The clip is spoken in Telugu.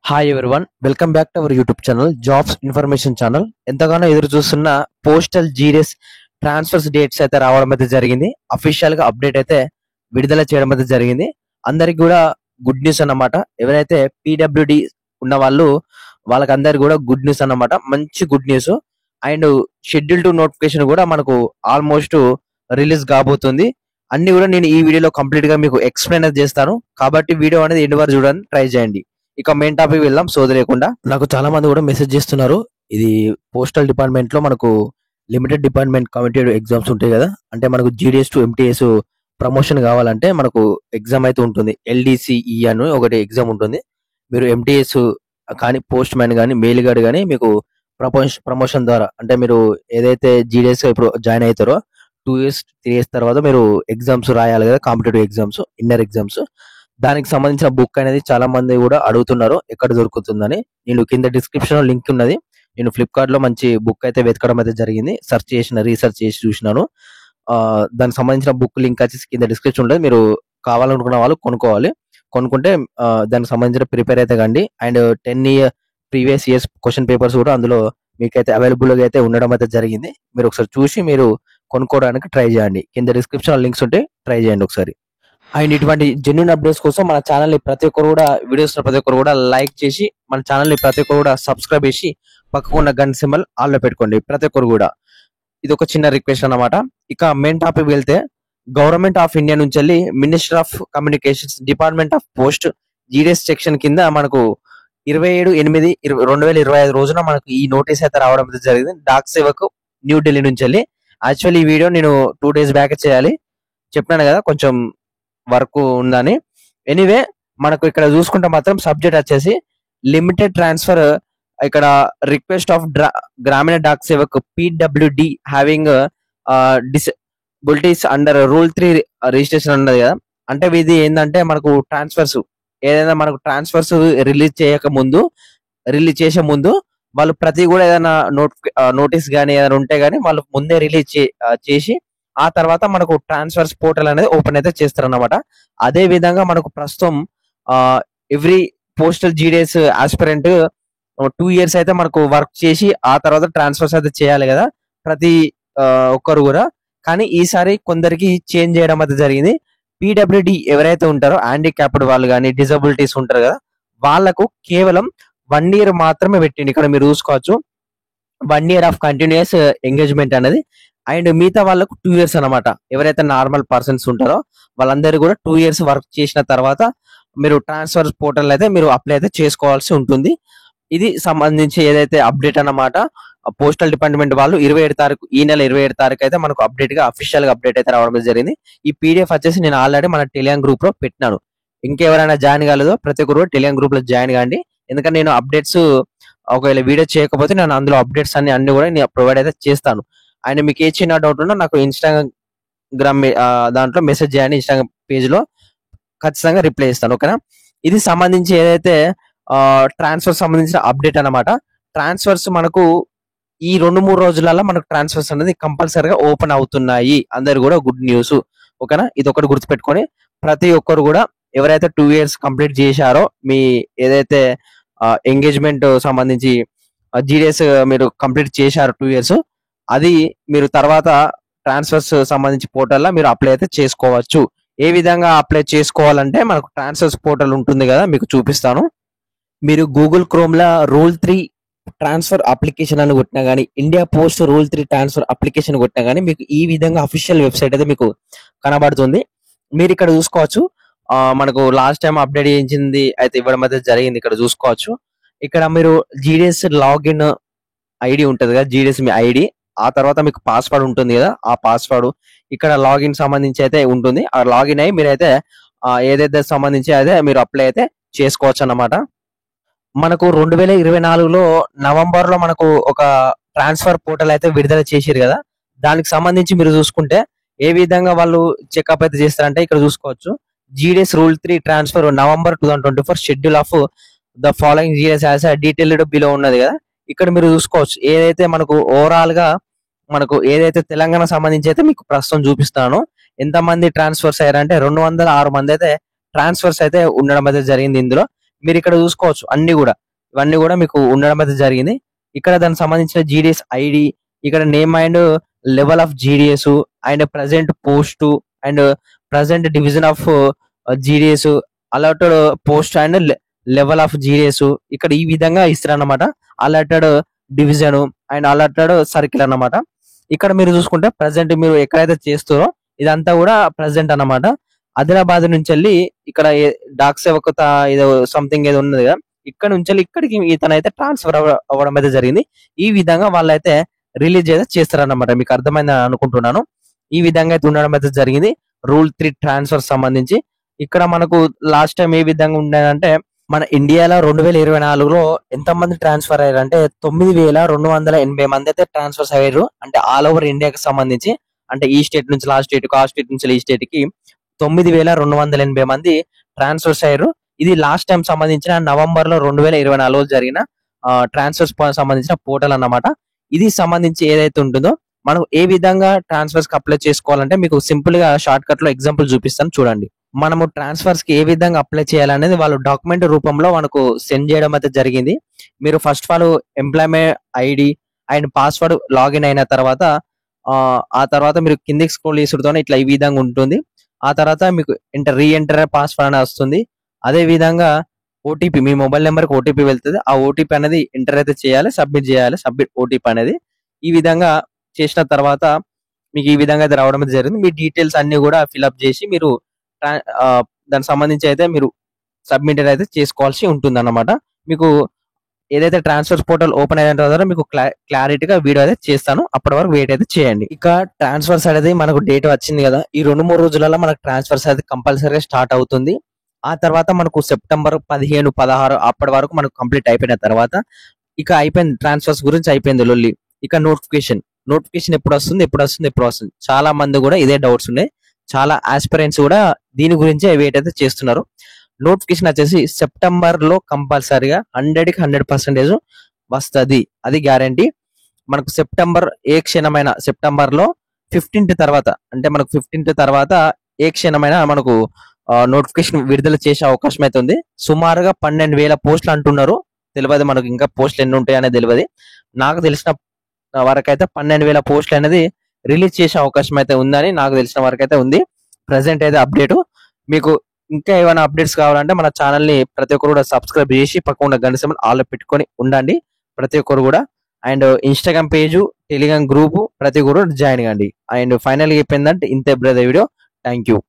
Hi everyone, welcome back to our YouTube channel jobs information channel. ఎంతగానో ఎదురు చూస్తున్న పోస్టల్ జీడీఎస్ ట్రాన్స్ఫర్స్ డేట్స్ అయితే రావడం అయితే జరిగింది. అఫీషియల్ గా అప్డేట్ అయితే విడుదల చేయడం అయితే జరిగింది. అందరికి కూడా గుడ్ న్యూస్ అన్నమాట. ఎవరైతే పీడబ్ల్యూడి ఉన్న వాళ్ళు వాళ్ళకందరికి కూడా గుడ్ న్యూస్ అన్నమాట. మంచి good news. And schedule to notification కూడా మనకు ఆల్మోస్ట్ రిలీజ్ కాబోతుంది. అన్ని కూడా నేను ఈ వీడియోలో కంప్లీట్ గా మీకు ఎక్స్ప్లెయిన్ అయితే చేస్తాను. కాబట్టి వీడియో అనేది ఎండ్ వరకు చూడడానికి ట్రై చేయండి. ఇక మెయిన్ టాపిక్ వెళ్దాం. సోది లేకుండా నాకు చాలా మంది కూడా మెసేజ్ చేస్తున్నారు. ఇది పోస్టల్ డిపార్ట్మెంట్ లో మనకు లిమిటెడ్ డిపార్ట్మెంట్ కమిటెడ్ ఎగ్జామ్స్ ఉంటాయి కదా, అంటే మనకు జీడీఎస్ టు ఎంటీఎస్ ప్రమోషన్ కావాలంటే మనకు ఎగ్జామ్ అయితే ఉంటుంది. ఎల్డిసిఈ అని ఒకటి ఎగ్జామ్ ఉంటుంది. మీరు ఎంటీఎస్ కానీ పోస్ట్ మ్యాన్ కానీ మెయిల్ గార్డ్ కానీ మీకు ప్రమోషన్ ద్వారా, అంటే మీరు ఏదైతే జీడీఎస్ ఇప్పుడు జాయిన్ అవుతారో 2 years 3 years తర్వాత మీరు ఎగ్జామ్స్ రాయాలి కదా, కాంపిటేటివ్ ఎగ్జామ్స్, ఇన్నర్ ఎగ్జామ్స్. దానికి సంబంధించిన బుక్ అనేది చాలా మంది కూడా అడుగుతున్నారు ఎక్కడ దొరుకుతుందని. నేను కింద డిస్క్రిప్షన్ లో లింక్ ఉన్నది. నేను ఫ్లిప్కార్ట్ లో మంచి బుక్ అయితే వెతకడం అయితే జరిగింది. రీసెర్చ్ చేసి చూసినాను. దానికి సంబంధించిన బుక్ లింక్ వచ్చేసి కింద డిస్క్రిప్షన్ ఉంటుంది. మీరు కావాలనుకున్న వాళ్ళు కొనుక్కోవాలి. కొనుక్కుంటే దానికి సంబంధించిన ప్రిపేర్ అయితే కండి. And 10 year previous years question papers కూడా అందులో మీకైతే అవైలబుల్ గా అయితే ఉండడం అయితే జరిగింది. మీరు ఒకసారి చూసి మీరు కొనుక్కోవడానికి ట్రై చేయండి. కింద డిస్క్రిప్షన్ లింక్స్ ఉంటే ట్రై చేయండి ఒకసారి. అండ్ ఇటువంటి జెన్యున్ అప్డేట్స్ కోసం మన ఛానల్ ని ప్రతి ఒక్కరు కూడా వీడియోస్ ప్రతి ఒక్కరు కూడా లైక్ చేసి మన ఛానల్ ని ప్రతి ఒక్కరు కూడా సబ్స్క్రైబ్ చేసి పక్కకున్న గన్ సింబల్ ఆల్ లో పెట్టుకోండి ప్రతి ఒక్కరు కూడా. ఇది ఒక చిన్న రిక్వెస్ట్ అన్నమాట. ఇక మెయిన్ టాపిక్ వెళ్తే, గవర్నమెంట్ ఆఫ్ ఇండియా నుంచి వెళ్ళి minister of communications department of post GDS section కింద మనకు 27/8/2025 రోజున మనకు ఈ నోటీస్ అయితే రావడం అయితే జరిగింది. డాక్ సేవకు న్యూఢిల్లీ నుంచి వెళ్ళి. యాక్చువల్లీ ఈ వీడియో నేను 2 days బ్యాక్ చేయాలి, చెప్పినాను కదా కొంచెం వర్క్ ఉందని. ఎనీవే మనకు ఇక్కడ చూసుకుంటే మాత్రం సబ్జెక్ట్ వచ్చేసి లిమిటెడ్ ట్రాన్స్ఫర్. ఇక్కడ request of Gramin Dak Sevak PWD having disabilities under rule 3 registration ఉన్నది కదా. అంటే ఇది ఏంటంటే మనకు ట్రాన్స్ఫర్స్ ఏదైనా మనకు ట్రాన్స్ఫర్స్ రిలీజ్ చేసే ముందు వాళ్ళు ప్రతి కూడా ఏదైనా నోటీస్ కానీ ఏదైనా ఉంటే గానీ వాళ్ళు ముందే రిలీజ్ చేసి ఆ తర్వాత మనకు ట్రాన్స్ఫర్స్ పోర్టల్ అనేది ఓపెన్ అయితే చేస్తారన్నమాట. అదే విధంగా మనకు ప్రస్తుతం every postal GDS aspirant 2 years అయితే మనకు వర్క్ చేసి ఆ తర్వాత ట్రాన్స్ఫర్స్ అయితే చేయాలి కదా ప్రతి ఒక్కరు కూడా. కానీ ఈసారి కొందరికి చేంజ్ చేయడం అయితే జరిగింది. పీడబ్ల్యూడి ఎవరైతే ఉంటారో హ్యాండిక్యాప్డ్ వాళ్ళు కానీ డిజబిలిటీస్ ఉంటారు కదా, వాళ్ళకు కేవలం 1 year మాత్రమే పెట్టింది. ఇక్కడ మీరు చూసుకోవచ్చు 1 year ఆఫ్ కంటిన్యూస్ ఎంగేజ్మెంట్ అనేది. అండ్ మిగతా వాళ్ళకు 2 years అనమాట. ఎవరైతే నార్మల్ పర్సన్స్ ఉంటారో వాళ్ళందరూ కూడా 2 years వర్క్ చేసిన తర్వాత మీరు ట్రాన్స్ఫర్ పోర్టల్ అయితే మీరు అప్లై అయితే చేసుకోవాల్సి ఉంటుంది. ఇది సంబంధించి ఏదైతే అప్డేట్ అన్నమాట. పోస్టల్ డిపార్ట్మెంట్ వాళ్ళు 27 తారీఖు, ఈ నెల 27 తారీఖు అయితే మనకు అప్డేట్ గా అఫీషియల్ గా అప్డేట్ అయితే రావడం జరిగింది. ఈ పీడిఎఫ్ వచ్చేసి నేను ఆల్రెడీ మన టెలిగ్రామ్ గ్రూప్ లో పెట్టినాను. ఇంకెవరైనా జాయిన్ కాలేదో ప్రతి ఒక్కరు టెలిగ్రామ్ గ్రూప్ లో జాయిన్ కాండి. ఎందుకంటే నేను అప్డేట్స్ ఒకవేళ వీడియో చేయకపోతే నేను అందులో అప్డేట్స్ అన్ని కూడా నేను ప్రొవైడ్ అయితే చేస్తాను. అండ్ మీకు ఏ చిన్న డౌట్ ఉన్నా నాకు ఇన్స్టాగ్రామ్ దాంట్లో మెసేజ్ చేయండి. ఇన్స్టాగ్రామ్ పేజ్ లో ఖచ్చితంగా రిప్లై ఇస్తాను, ఓకేనా. ఇది సంబంధించి ఏదైతే ట్రాన్స్ఫర్ సంబంధించిన అప్డేట్ అన్నమాట. ట్రాన్స్ఫర్స్ మనకు ఈ 2-3 రోజులలో మనకు ట్రాన్స్ఫర్స్ అనేది కంపల్సరీగా ఓపెన్ అవుతున్నాయి. అందరు కూడా గుడ్ న్యూస్, ఓకేనా. ఇది ఒకటి గుర్తుపెట్టుకొని ప్రతి ఒక్కరు కూడా ఎవరైతే 2 years కంప్లీట్ చేశారో మీ ఏదైతే ఎంగేజ్మెంట్ సంబంధించి జీడీఎస్ మీరు కంప్లీట్ చేశారు 2 years, అది మీరు తర్వాత ట్రాన్స్ఫర్స్ సంబంధించి పోర్టల్లో మీరు అప్లై అయితే చేసుకోవచ్చు. ఏ విధంగా అప్లై చేసుకోవాలంటే మనకు ట్రాన్స్ఫర్స్ పోర్టల్ ఉంటుంది కదా, మీకు చూపిస్తాను. మీరు గూగుల్ క్రోమ్ లో రూల్ 3 ట్రాన్స్ఫర్ అప్లికేషన్ అని కొట్టినా కానీ, India post rule 3 transfer application కొట్టినా కానీ మీకు ఈ విధంగా అఫీషియల్ వెబ్సైట్ అయితే మీకు కనబడుతుంది. మీరు ఇక్కడ చూసుకోవచ్చు. మనకు లాస్ట్ టైం అప్డేట్ చేయించింది అయితే ఇవ్వడం అయితే జరిగింది. ఇక్కడ చూసుకోవచ్చు. ఇక్కడ మీరు జీడీఎస్ లాగిన్ ఐడి ఉంటది కదా, జీడీఎస్ మీ ఐడి, ఆ తర్వాత మీకు పాస్వర్డ్ ఉంటుంది కదా, ఆ పాస్వర్డ్ ఇక్కడ లాగిన్ సంబంధించి అయితే ఉంటుంది. ఆ లాగిన్ అయ్యి మీరైతే ఏదైతే సంబంధించి అయితే మీరు అప్లై అయితే చేసుకోవచ్చు అన్నమాట. మనకు 2024లో నవంబర్ లో మనకు ఒక ట్రాన్స్ఫర్ పోర్టల్ అయితే విడుదల చేసిరు కదా, దానికి సంబంధించి మీరు చూసుకుంటే ఏ విధంగా వాళ్ళు చెకప్ అయితే చేస్తారంటే ఇక్కడ చూసుకోవచ్చు. GDS rule 3 transfer November 2024 schedule of the following GDS as detailed below ఉన్నది కదా. ఇక్కడ మీరు చూసుకోవచ్చు ఏదైతే మనకు ఓవరాల్ గా మనకు ఏదైతే తెలంగాణ సంబంధించి అయితే మీకు ప్రస్తుతం చూపిస్తాను. ఎంతమంది ట్రాన్స్ఫర్స్ అయ్యారంటే 206 మంది అయితే ట్రాన్స్ఫర్స్ అయితే ఉండడం అయితే జరిగింది ఇందులో. మీరు ఇక్కడ చూసుకోవచ్చు అన్ని కూడా, ఇవన్నీ కూడా మీకు ఉండడం అయితే జరిగింది. ఇక్కడ దానికి సంబంధించిన జీడిఎస్ ఐడి, ఇక్కడ name and level of GDS and present post and present division of GDS, alerted post and level of GDS ఇక్కడ ఈ విధంగా ఇస్తారన్నమాట. Alerted division and alerted circle అన్నమాట. ఇక్కడ మీరు చూసుకుంటే ప్రజెంట్ మీరు ఎక్కడైతే చేస్తారో ఇదంతా కూడా ప్రజెంట్ అన్నమాట. ఆదిలాబాద్ నుంచి వెళ్ళి ఇక్కడ డాక్ సేవకత ఏదో సంథింగ్ ఏదో ఉన్నది కదా, ఇక్కడ నుంచి వెళ్ళి ఇక్కడికి ఇతనైతే ట్రాన్స్ఫర్ అవ్వడం అయితే జరిగింది. ఈ విధంగా వాళ్ళైతే రిలీజ్ అయితే చేస్తారన్నమాట. మీకు అర్థమైందని అనుకుంటున్నాను. ఈ విధంగా అయితే ఉండడం అయితే జరిగింది రూల్ 3 ట్రాన్స్ఫర్ సంబంధించి. ఇక్కడ మనకు లాస్ట్ టైం ఏ విధంగా ఉండేదంటే మన ఇండియాలో 2024లో ఎంతమంది ట్రాన్స్ఫర్ అయ్యారు అంటే 9,280 మంది అయితే ట్రాన్స్ఫర్స్ అయ్యారు. అంటే ఆల్ ఓవర్ ఇండియాకి సంబంధించి, అంటే ఈ స్టేట్ నుంచి లాస్ట్ స్టేట్ కి, ఆ స్టేట్ నుంచి ఈ స్టేట్ కి 9,280 మంది ట్రాన్స్ఫర్స్ అయ్యారు. ఇది లాస్ట్ టైం సంబంధించిన నవంబర్ లో 2024లో జరిగిన ట్రాన్స్ఫర్స్ సంబంధించిన పోర్టల్ అన్నమాట. ఇది సంబంధించి ఏదైతే ఉంటుందో మనం ఏ విధంగా ట్రాన్స్ఫర్స్ కి అప్లై చేసుకోవాలంటే మీకు సింపుల్ గా షార్ట్ కట్ లో ఎగ్జాంపుల్ చూపిస్తాను చూడండి. మనము ట్రాన్స్ఫర్స్ కి ఏ విధంగా అప్లై చేయాలనేది వాళ్ళు డాక్యుమెంట్ రూపంలో మనకు సెండ్ చేయడం అయితే జరిగింది. మీరు first of all employment ID and password login అయిన తర్వాత ఆ తర్వాత మీరు కిందికి స్క్రోల్ చేసుడుతోనే ఇట్లా ఈ విధంగా ఉంటుంది. ఆ తర్వాత మీకు రీఎంటర్ పాస్వర్డ్ అనేది వస్తుంది. అదే విధంగా ఓటీపీ, మీ మొబైల్ నెంబర్ కి ఓటీపీ వెళ్తుంది. ఆ ఓటీపీ అనేది ఎంటర్ అయితే చేయాలి, సబ్మిట్ చేయాలి. సబ్మిట్ ఓటీపీ అనేది ఈ విధంగా చేసిన తర్వాత మీకు ఈ విధంగా అయితే రావడం అయితే జరిగింది. మీ డీటెయిల్స్ అన్ని కూడా ఫిల్అప్ చేసి మీరు దానికి సంబంధించి అయితే మీరు సబ్మిట్ అయితే చేసుకోవాల్సి ఉంటుంది అన్నమాట. మీకు ఏదైతే ట్రాన్స్ఫర్ పోర్టల్ ఓపెన్ అయిన తర్వాత మీకు క్లారిటీగా వీడియో అయితే చేస్తాను. అప్పటి వరకు వెయిట్ అయితే చేయండి. ఇక ట్రాన్స్ఫర్స్ అనేది మనకు డేట్ వచ్చింది కదా, ఈ 2-3 రోజులలో మనకు ట్రాన్స్ఫర్స్ అయితే కంపల్సరీగా స్టార్ట్ అవుతుంది. ఆ తర్వాత మనకు సెప్టెంబర్ 15, 16 అప్పటి వరకు మనకు కంప్లీట్ అయిపోయిన తర్వాత ఇక అయిపోయింది, ట్రాన్స్ఫర్స్ గురించి అయిపోయింది లొల్లి. ఇక నోటిఫికేషన్ ఎప్పుడు వస్తుంది చాలా మంది కూడా ఇదే డౌట్స్ ఉన్నాయి. చాలా ఆస్పిరెంట్స్ కూడా దీని గురించి వెయిట్ అయితే చేస్తున్నారు. నోటిఫికేషన్ వచ్చేసి సెప్టెంబర్ లో కంపల్సరీగా 100కి 100% వస్తుంది, అది గ్యారంటీ. మనకు సెప్టెంబర్ ఏ క్షణమైన, సెప్టెంబర్ లో 15th తర్వాత, అంటే మనకు 15th తర్వాత ఏ క్షణమైన మనకు నోటిఫికేషన్ విడుదల చేసే అవకాశం అయితే ఉంది. సుమారుగా 12,000 పోస్టులు అంటున్నారు. తెలియదు మనకు, ఇంకా పోస్టులు ఎన్ని ఉంటాయి అనేది తెలియదు. నాకు తెలిసిన వరకైతే 12,000 పోస్టులు అనేది రిలీజ్ చేసే అవకాశం అయితే ఉందని నాకు తెలిసిన వరకు అయితే ఉంది. ప్రెసెంట్ అయితే అప్డేట్. మీకు ఇంకా ఏమైనా అప్డేట్స్ కావాలంటే మన ఛానల్ ని ప్రతి ఒక్కరు కూడా సబ్స్క్రైబ్ చేసి పక్కన గంట సింబల్ ఆల్ పెట్టుకొని ఉండండి ప్రతి ఒక్కరు కూడా. And Instagram page, Telegram group ప్రతి ఒక్కరు జాయిన్ కండి. అండ్ ఫైనల్ గా అయిపోయిందంటే ఇంతే బ్రదర్ వీడియో. Thank you.